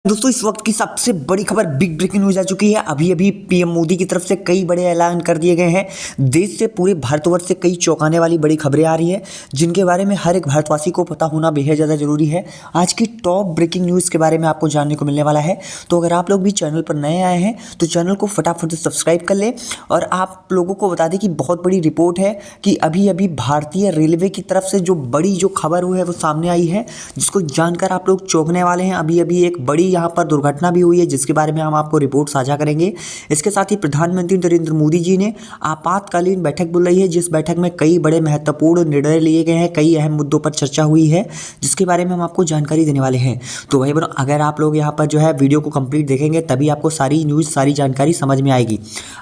दोस्तों इस वक्त की सबसे बड़ी खबर बिग ब्रेकिंग न्यूज आ चुकी है। अभी अभी पीएम मोदी की तरफ से कई बड़े ऐलान कर दिए गए हैं। देश से पूरे भारतवर्ष से कई चौंकाने वाली बड़ी खबरें आ रही है जिनके बारे में हर एक भारतवासी को पता होना बेहद ज़्यादा जरूरी है। आज की टॉप ब्रेकिंग न्यूज़ के बारे में आपको जानने को मिलने वाला है। तो अगर आप लोग भी चैनल पर नए आए हैं तो चैनल को फटाफट से सब्सक्राइब कर लें। और आप लोगों को बता दें कि बहुत बड़ी रिपोर्ट है कि अभी अभी भारतीय रेलवे की तरफ से जो बड़ी खबर हुई है वो सामने आई है, जिसको जानकर आप लोग चौंकने वाले हैं। अभी अभी एक बड़ी यहाँ पर दुर्घटना भी हुई है जिसके बारे में हम आपको रिपोर्ट साझा करेंगे। इसके साथ ही प्रधानमंत्री नरेंद्र मोदी जी ने आपातकालीन बैठक बुलाई है, जिस बैठक में कई बड़े महत्वपूर्ण निर्णय लिए गए हैं, कई अहम मुद्दों पर चर्चा हुई है जिसके बारे में हम आपको जानकारी देने वाले हैं। तो भाई बहनों, अगर आप लोग यहाँ पर वीडियो को कंप्लीट देखेंगे तभी आपको सारी न्यूज़ सारी जानकारी समझ में आएगी।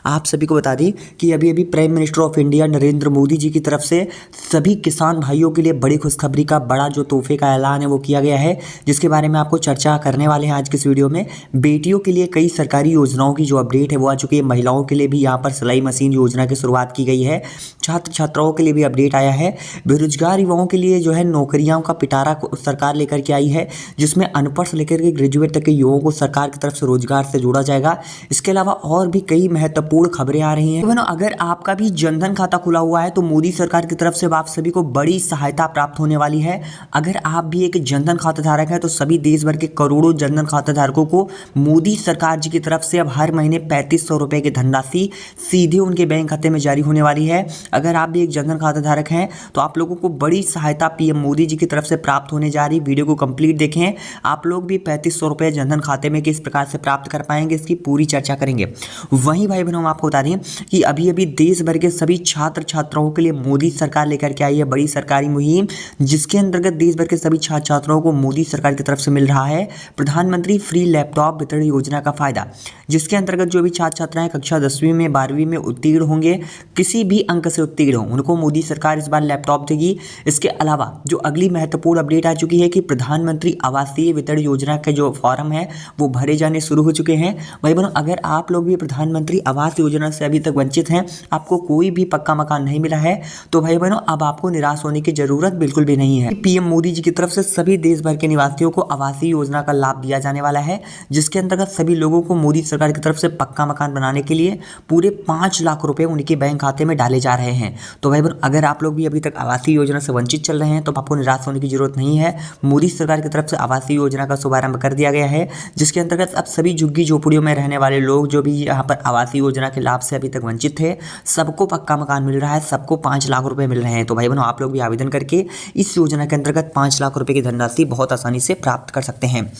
आप सभी को बता दें कि अभी अभी prime minister of India Narendra Modi ji की तरफ से सभी किसान भाइयों के लिए बड़ी खुशखबरी का बड़ा तोहफे का ऐलान है वो किया गया है, जिसके बारे में आपको चर्चा करने वाले हैं आज के इस वीडियो में। बेटियों के लिए कई सरकारी योजनाओं की जो अपडेट है वो आ चुकी है। महिलाओं के लिए भी यहाँ पर सिलाई मशीन योजना की शुरुआत की गई है। छात्र छात्राओं के लिए भी अपडेट आया है। बेरोजगार युवाओं के लिए नौकरियों का पिटारा सरकार लेकर के आई है, जिसमें अनपढ़ से लेकर के ग्रेजुएट तक के युवाओं को सरकार की तरफ से रोजगार से जोड़ा जाएगा। इसके अलावा और भी कई महत्वपूर्ण खबरें आ रही हैं। अगर आपका भी जनधन खाता खुला हुआ है तो मोदी सरकार की तरफ से आप सभी को बड़ी सहायता प्राप्त होने वाली है। अगर आप भी एक जनधन खाता धारक है तो सभी देश भर के करोड़ों जनधन खाता धारकों को मोदी सरकार जी की तरफ से अब हर महीने 3500 रुपए की धनराशि सीधे उनके बैंक खाते में जारी होने वाली है। अगर आप भी एक जनधन खाता धारक हैं तो आप लोगों को बड़ी सहायता पीएम मोदी जी की तरफ से प्राप्त होने जा रही। वीडियो को कंप्लीट देखें। आप लोग भी 3500 रुपए जनधन खाते में किस प्रकार से प्राप्त कर पाएंगे इसकी पूरी चर्चा करेंगे। वहीं भाई बहनों, हम आपको बता दें कि अभी अभी देश भर के सभी छात्र छात्राओं के लिए मोदी सरकार लेकर के आई है बड़ी सरकारी मुहिम, जिसके अंतर्गत देश भर के सभी छात्र छात्राओं को मोदी सरकार की तरफ से मिल रहा है प्रधानमंत्री फ्री लैपटॉप वितरण योजना का फायदा, जिसके अंतर्गत जो भी छात्र छात्राएं कक्षा 10वीं में 12वीं में उत्तीर्ण होंगे, किसी भी अंक से उत्तीर्ण हों, उनको मोदी सरकार इस बार लैपटॉप देगी। इसके अलावा जो अगली महत्वपूर्ण अपडेट आ चुकी है कि प्रधानमंत्री आवासीय वितरण योजना के जो फॉर्म है वो भरे जाने शुरू हो चुके हैं। भाई बहनों, अगर आप लोग भी प्रधानमंत्री आवास योजना से अभी तक वंचित हैं, आपको कोई भी पक्का मकान नहीं मिला है, तो भाई बहनों अब आपको निराश होने की जरूरत बिल्कुल भी नहीं है। पीएम मोदी जी की तरफ से सभी देश भर के निवासियों को आवासीय योजना का लाभ दिया जाने वाला है, जिसके अंतर्गत सभी लोगों को मोदी सरकार की तरफ से पक्का मकान बनाने के लिए पूरे 5 लाख रुपए उनके बैंक खाते में डाले जा रहे हैं। तो भाई बहनों, अगर आप लोग भी अभी तक आवासीय योजना से वंचित चल रहे हैं तो आपको निराश होने की जरूरत नहीं है। मोदी सरकार की तरफ से आवासीय योजना का शुभारंभ कर दिया गया है, जिसके अंतर्गत अब सभी झुग्गी झोपड़ियों में रहने वाले लोग जो भी यहाँ पर आवासीय योजना के लाभ से अभी तक वंचित थे, सबको पक्का मकान मिल रहा है, सबको 5 लाख रुपए मिल रहे हैं। तो भाई बहनों, आप लोग भी आवेदन करके इस योजना के अंतर्गत 5 लाख रुपए की धनराशि बहुत आसानी से प्राप्त कर सकते हैं।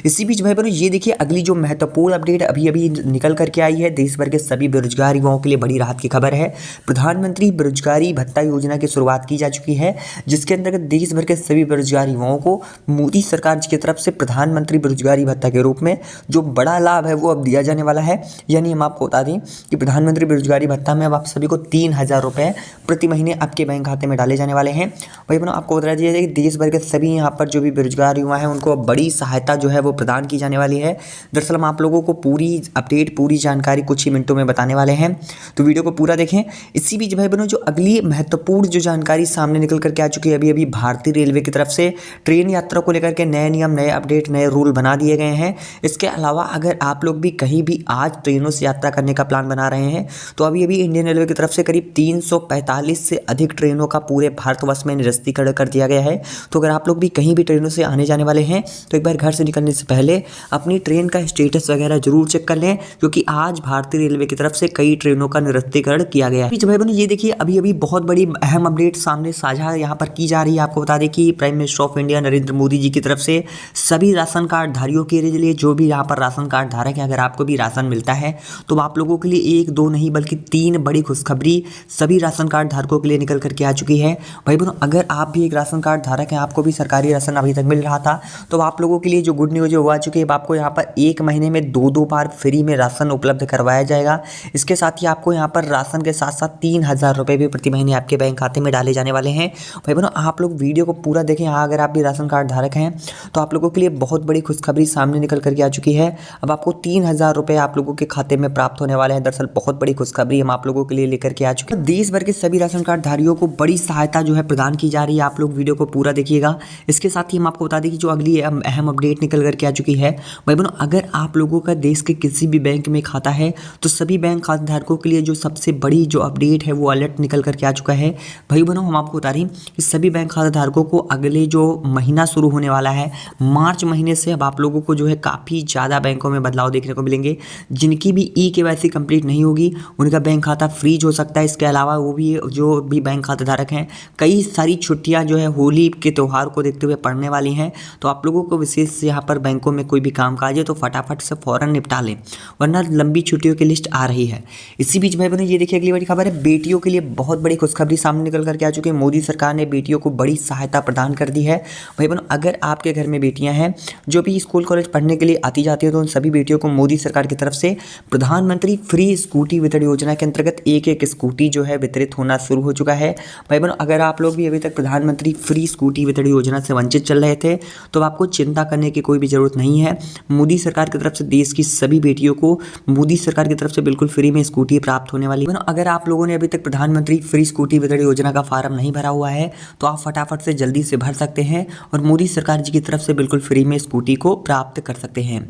इसी बीच भाई बहनों, ये देखिए अगली जो महत्वपूर्ण अपडेट अभी अभी निकल करके आई है। देश भर के सभी बेरोजगार युवाओं के लिए बड़ी राहत की खबर है। प्रधानमंत्री बेरोजगारी भत्ता योजना की शुरुआत की जा चुकी है, जिसके अंतर्गत देश भर के सभी बेरोजगार युवाओं को मोदी सरकार की तरफ से प्रधानमंत्री बेरोजगारी भत्ता के रूप में जो बड़ा लाभ है वो अब दिया जाने वाला है। यानी हम आपको बता दें कि प्रधानमंत्री बेरोजगारी भत्ता में अब आप सभी को 3000 रुपये प्रति महीने आपके बैंक खाते में डाले जाने वाले हैं। भाई बहनों, आपको बता दिया जाए कि देश भर के सभी यहाँ पर जो भी बेरोजगार युवा हैं उनको बड़ी सहायता वो प्रदान की जाने वाली है। दरअसल हम आप लोगों को पूरी अपडेट पूरी जानकारी कुछ ही मिनटों में बताने वाले हैं, तो वीडियो को पूरा देखें। इसी बीच भाई बहनों, जो अगली महत्वपूर्ण जो जानकारी सामने निकल करके आ चुकी है, अभी अभी भारतीय रेलवे की तरफ से ट्रेन यात्रा को लेकर के नए नियम नए अपडेट नए रूल बना दिए गए हैं। इसके अलावा अगर आप लोग भी कहीं भी आज ट्रेनों से यात्रा करने का प्लान बना रहे हैं तो अभी अभी इंडियन रेलवे की तरफ से करीब 345 से अधिक ट्रेनों का पूरे भारतवर्ष में निरस्तीकरण कर दिया गया है। तो अगर आप लोग भी कहीं भी ट्रेनों से आने जाने वाले हैं तो एक बार घर से निकलने से पहले अपनी ट्रेन का स्टेटस वगैरह जरूर चेक कर लें, क्योंकि आज भारतीय रेलवे की तरफ से कई ट्रेनों का निरस्तीकरण किया गया है। भाई बहनों, ये देखिए अभी अभी बहुत बड़ी अहम अपडेट सामने साझा यहाँ पर की जा रही है। आपको बता दें कि prime minister of India Narendra Modi ji की तरफ से सभी राशन कार्ड धारियों के लिए जो भी यहाँ पर राशन कार्ड धारक है, अगर आपको भी राशन मिलता है तो आप लोगों के लिए 1 2 नहीं बल्कि 3 बड़ी खुशखबरी सभी राशन कार्ड धारकों के लिए निकल करके आ चुकी है। भाई बहनों, अगर आप भी एक राशन कार्ड धारक हैं, आपको भी सरकारी राशन अभी तक मिल रहा था, तो आप लोगों के लिए जो गुड न्यूज हुआ चुकी है, आपको यहाँ पर 1 महीने में 2 बार फ्री में राशन उपलब्ध करवाया जाएगा। इसके साथ ही आपको यहाँ पर राशन के साथ साथ 3000 रुपये भी प्रति महीने आपके बैंक खाते में डाले जाने वाले हैं। भाई बहनों, आप लोग वीडियो को पूरा देखें। हाँ, अगर आप भी राशन कार्ड धारक हैं तो आप लोगों के लिए बहुत बड़ी खुशखबरी सामने निकल करके आ चुकी है। अब आपको 3000 रुपये आप लोगों के खाते में प्राप्त होने वाले हैं। दरअसल बहुत बड़ी खुशखबरी हम आप लोगों के लिए लेकर के आ चुके हैं। देश भर के सभी राशन कार्ड धारियों को बड़ी सहायता प्रदान की जा रही है। आप लोग वीडियो को पूरा देखिएगा। इसके साथ ही हम आपको बता दें कि जो अगली अहम अपडेट निकल करके आ आ चुकी है। भाई बहनों, अगर आप लोगों का देश के किसी भी बैंक में खाता है तो सभी बैंक खाता धारकों के लिए जो सबसे बड़ी जो अपडेट है वो अलर्ट निकल करके आ चुका है। भाई बहनों, हम आपको बता रहे हैं कि सभी बैंक खाता धारकों को अगले जो महीना शुरू होने वाला है मार्च महीने से अब आप लोगों को जो है काफ़ी ज़्यादा बैंकों में बदलाव देखने को मिलेंगे। जिनकी भी KYC कंप्लीट नहीं होगी उनका बैंक खाता फ्रीज हो सकता है। इसके अलावा वो भी जो भी बैंक खाता धारक हैं, कई सारी छुट्टियां जो है होली के त्यौहार को देखते हुए पड़ने वाली हैं, तो आप लोगों को विशेष यहाँ पर बैंकों में कोई भी काम काज है तो फटाफट से फ़ौरन निपटा लें, वरना लंबी छुट्टियों की लिस्ट आ रही है। इसी बीच भाई बहनों, ये देखिए अगली बड़ी खबर है, बेटियों के लिए बहुत बड़ी खुशखबरी सामने निकल करके आ चुकी है। मोदी सरकार ने बेटियों को बड़ी सहायता प्रदान कर दी है। भाई बहनों, अगर आपके घर में बेटियां हैं जो भी स्कूल कॉलेज पढ़ने के लिए आती जाती है तो उन सभी बेटियों को मोदी सरकार की तरफ से प्रधानमंत्री फ्री स्कूटी वितरण योजना के अंतर्गत एक स्कूटी जो है वितरित होना शुरू हो चुका है। भाई बहनों, अगर आप लोग भी अभी तक प्रधानमंत्री फ्री स्कूटी वितरण योजना से वंचित चल रहे थे तो आपको चिंता करने की कोई भी जरूरत नहीं है। मोदी सरकार की तरफ से देश की सभी बेटियों को मोदी सरकार की तरफ से बिल्कुल फ्री में स्कूटी प्राप्त होने वाली है। अगर आप लोगों ने अभी तक प्रधानमंत्री फ्री स्कूटी वितरण योजना का फार्म नहीं भरा हुआ है तो आप फटाफट से जल्दी से भर सकते हैं और मोदी सरकार जी की तरफ से बिल्कुल फ्री में स्कूटी को प्राप्त कर सकते हैं।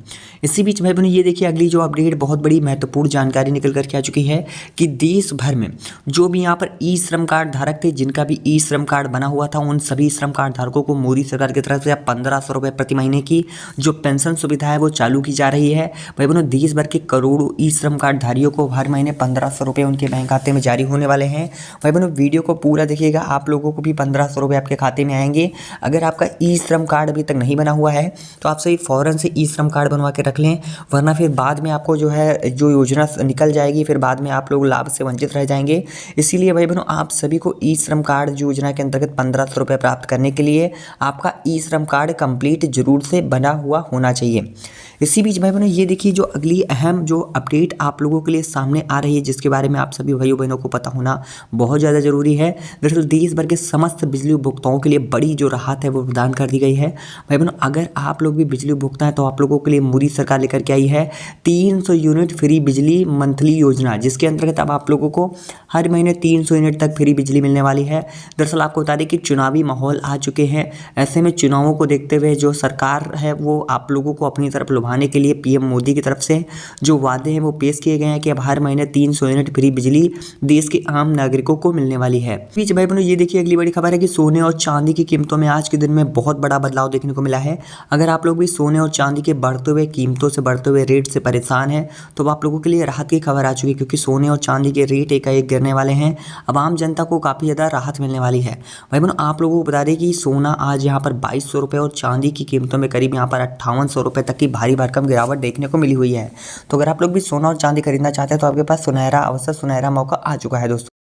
इसी बीच भाई बहनों, ये देखिए अगली जो अपडेट बहुत बड़ी महत्वपूर्ण जानकारी निकल करके आ चुकी है कि देश भर में जो भी यहाँ पर ई श्रम कार्ड धारक थे, जिनका भी ई श्रम कार्ड बना हुआ था, उन सभी श्रम कार्ड धारकों को मोदी सरकार की तरफ से 1500 रुपये प्रति महीने की जो पेंशन सुविधा है वो चालू की जा रही है। भाई बहनों, देश भर के करोड़ों ई श्रम कार्ड धारियों को हर महीने 1500 रुपये उनके बैंक खाते में जारी होने वाले हैं। भाई बहनों, वीडियो को पूरा देखिएगा, आप लोगों को भी 1500 रुपये आपके खाते में आएंगे। अगर आपका ई श्रम कार्ड अभी तक नहीं बना हुआ है तो आप सही फ़ौरन से ई श्रम कार्ड बनवा के रख लें, वरना फिर बाद में आपको जो है जो योजना निकल जाएगी, फिर बाद में आप लोग लाभ से वंचित रह जाएंगे। इसीलिए भाई बहनों, आप सभी को ई श्रम कार्ड योजना के अंतर्गत 1500 रुपये प्राप्त करने के लिए आपका ई श्रम कार्ड कंप्लीट जरूर से बना हुआ होना चाहिए। इसी बीच भाई बहनों, ये देखिए जो अगली अहम जो अपडेट आप लोगों के लिए सामने आ रही है, जिसके बारे में आप सभी भाइयों बहनों को पता होना बहुत ज़्यादा जरूरी है। दरअसल देश भर के समस्त बिजली उपभोक्ताओं के लिए बड़ी जो राहत है वो प्रदान कर दी गई है। भाई बहनों, अगर आप लोग भी बिजली उपभोक्ता हैं तो आप लोगों के लिए मोदी सरकार लेकर के आई है 300 यूनिट फ्री बिजली मंथली योजना, जिसके अंतर्गत अब आप लोगों को हर महीने 300 यूनिट तक फ्री बिजली मिलने वाली है। दरअसल आपको बता दें कि चुनावी माहौल आ चुके हैं, ऐसे में चुनावों को देखते हुए जो सरकार है वो आप लोगों को अपनी तरफ लुभाने के लिए पीएम मोदी की तरफ से जो वादे हैं वो पेश किए गए हैं कि अब हर महीने 300 यूनिट फ्री बिजली देश के आम नागरिकों को मिलने वाली है। बीच भाई बहनों, ये देखिए अगली बड़ी खबर है कि सोने और चांदी की कीमतों में आज के दिन में बहुत बड़ा बदलाव देखने को मिला है। अगर आप लोग भी सोने और चांदी के बढ़ते हुए कीमतों से बढ़ते हुए रेट से परेशान हैं तो आप लोगों के लिए राहत की खबर आ चुकी है, क्योंकि सोने और चांदी के रेट एकाएक गिरने वाले हैं। अब आम जनता को काफ़ी ज़्यादा राहत मिलने वाली है। भाई बहनों, आप लोगों को बता दें कि सोना आज यहाँ पर 2200 रुपये और चांदी की कीमतों में करीब यहाँ पर 5800 रुपये तक की भारी भरकम गिरावट देखने को मिली हुई है। तो अगर आप लोग भी सोना और चांदी खरीदना चाहते हैं तो आपके पास सुनहरा अवसर, सुनहरा मौका आ चुका है दोस्तों।